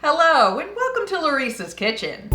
Hello and welcome to Laurice's Kitchen.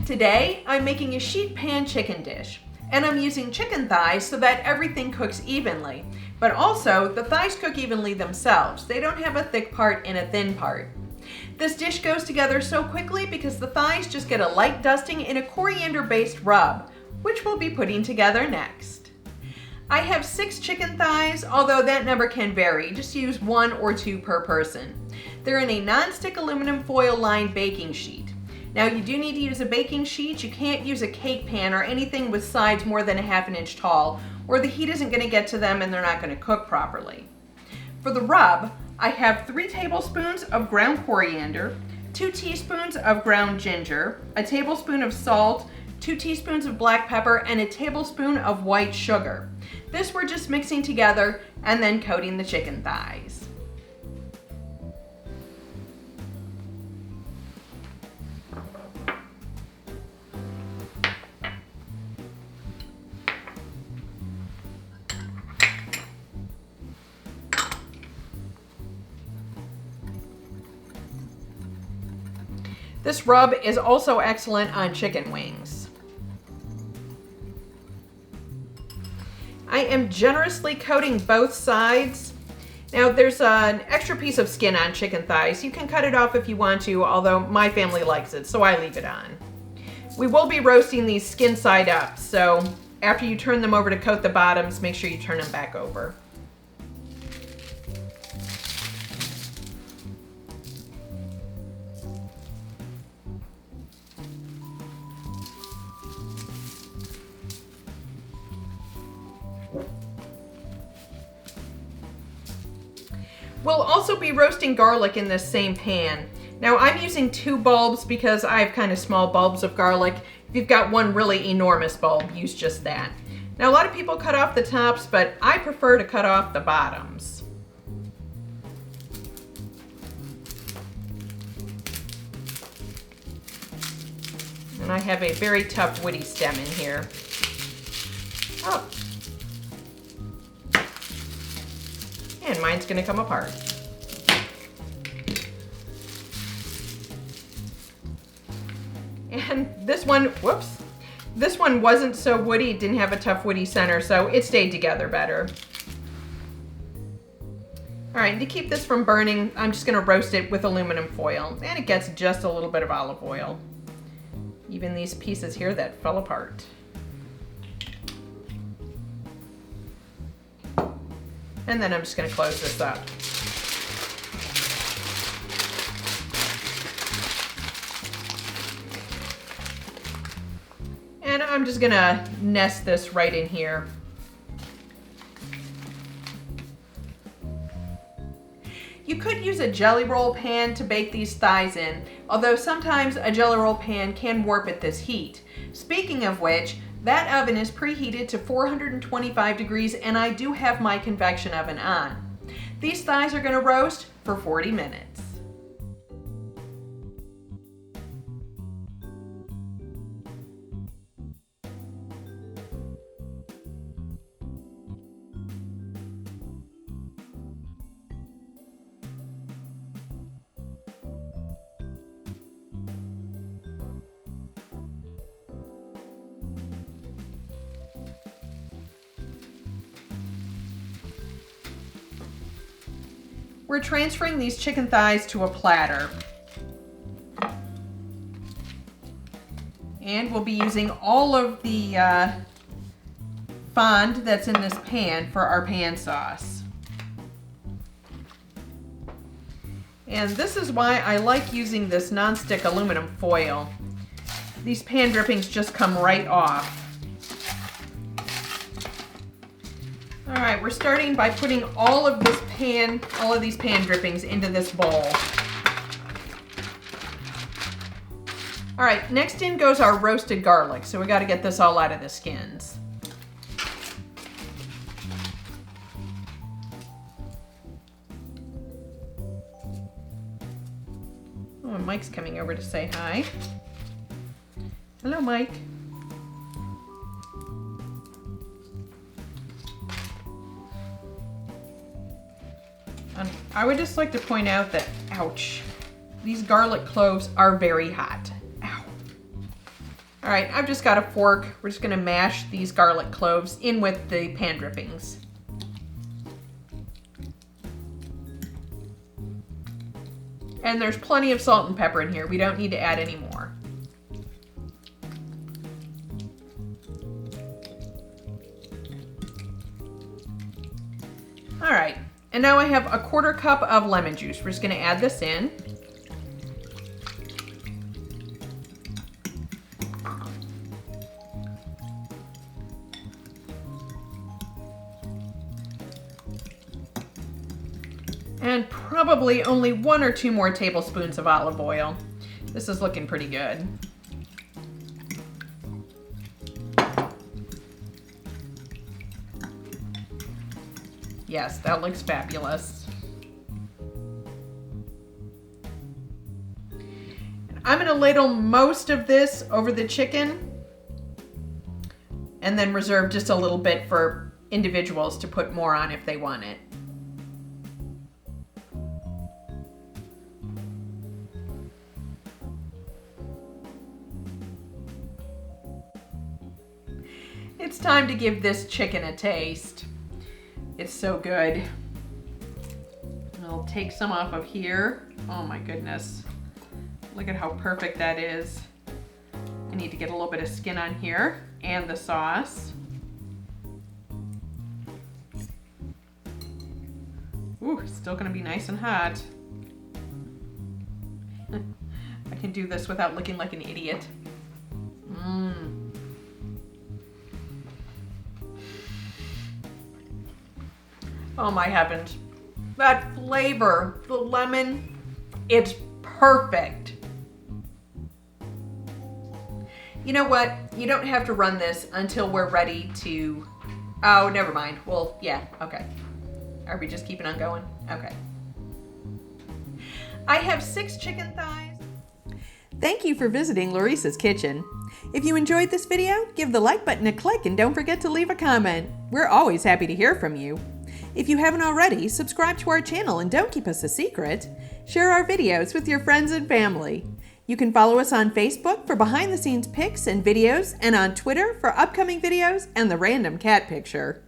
Today, I'm making a sheet pan chicken dish, and I'm using chicken thighs so that everything cooks evenly, but also the thighs cook evenly themselves. They don't have a thick part and a thin part. This dish goes together so quickly because the thighs just get a light dusting in a coriander-based rub, which we'll be putting together next. I have 6 chicken thighs, although that number can vary. Just use 1 or 2 per person. They're in a nonstick aluminum foil lined baking sheet. Now you do need to use a baking sheet. You can't use a cake pan or anything with sides more than 1/2 inch tall, or the heat isn't going to get to them and they're not going to cook properly. For the rub, I have 3 tablespoons of ground coriander, 2 teaspoons of ground ginger, a tablespoon of salt, 2 teaspoons of black pepper, and a tablespoon of white sugar. This we're just mixing together and then coating the chicken thighs. This rub is also excellent on chicken wings. I am generously coating both sides. Now there's an extra piece of skin on chicken thighs. You can cut it off if you want to, although my family likes it, so I leave it on. We will be roasting these skin side up, so after you turn them over to coat the bottoms, make sure you turn them back over. We'll also be roasting garlic in this same pan. Now I'm using 2 bulbs because I have kind of small bulbs of garlic. If you've got one really enormous bulb, use just that. Now a lot of people cut off the tops, but I prefer to cut off the bottoms. And I have a very tough woody stem in here. Oh. And mine's gonna come apart. And this one, whoops, this one wasn't so woody, it didn't have a tough woody center, so it stayed together better. All right, to keep this from burning, I'm just gonna roast it with aluminum foil, and it gets just a little bit of olive oil. Even these pieces here that fell apart. And then I'm just going to close this up. And I'm just going to nest this right in here. You could use a jelly roll pan to bake these thighs in, although sometimes a jelly roll pan can warp at this heat. Speaking of which, that oven is preheated to 425 degrees and I do have my convection oven on. These thighs are going to roast for 40 minutes. We're transferring these chicken thighs to a platter. And we'll be using all of the fond that's in this pan for our pan sauce. And this is why I like using this nonstick aluminum foil. These pan drippings just come right off. All right, we're starting by putting all of these pan drippings into this bowl. All right, next in goes our roasted garlic. So we got to get this all out of the skins. Oh, and Mike's coming over to say hi. Hello, Mike. I would just like to point out that, ouch, these garlic cloves are very hot. Ow. All right, I've just got a fork. We're just gonna mash these garlic cloves in with the pan drippings. And there's plenty of salt and pepper in here. We don't need to add any more. All right. And now I have a 1/4 cup of lemon juice. We're just going to add this in. And probably only 1 or 2 more tablespoons of olive oil. This is looking pretty good. Yes, that looks fabulous. I'm going to ladle most of this over the chicken and then reserve just a little bit for individuals to put more on if they want it. It's time to give this chicken a taste. It's so good. I'll take some off of here. Oh my goodness. Look at how perfect that is. I need to get a little bit of skin on here and the sauce. Ooh, it's still gonna be nice and hot. I can do this without looking like an idiot. Oh my heavens. That flavor, the lemon, it's perfect. You know what? You don't have to run this until we're ready to, oh, never mind. Well, yeah, okay. Are we just keeping on going? Okay. I have 6 chicken thighs. Thank you for visiting Laurice's Kitchen. If you enjoyed this video, give the like button a click and don't forget to leave a comment. We're always happy to hear from you. If you haven't already, subscribe to our channel and don't keep us a secret. Share our videos with your friends and family. You can follow us on Facebook for behind-the-scenes pics and videos, and on Twitter for upcoming videos and the random cat picture.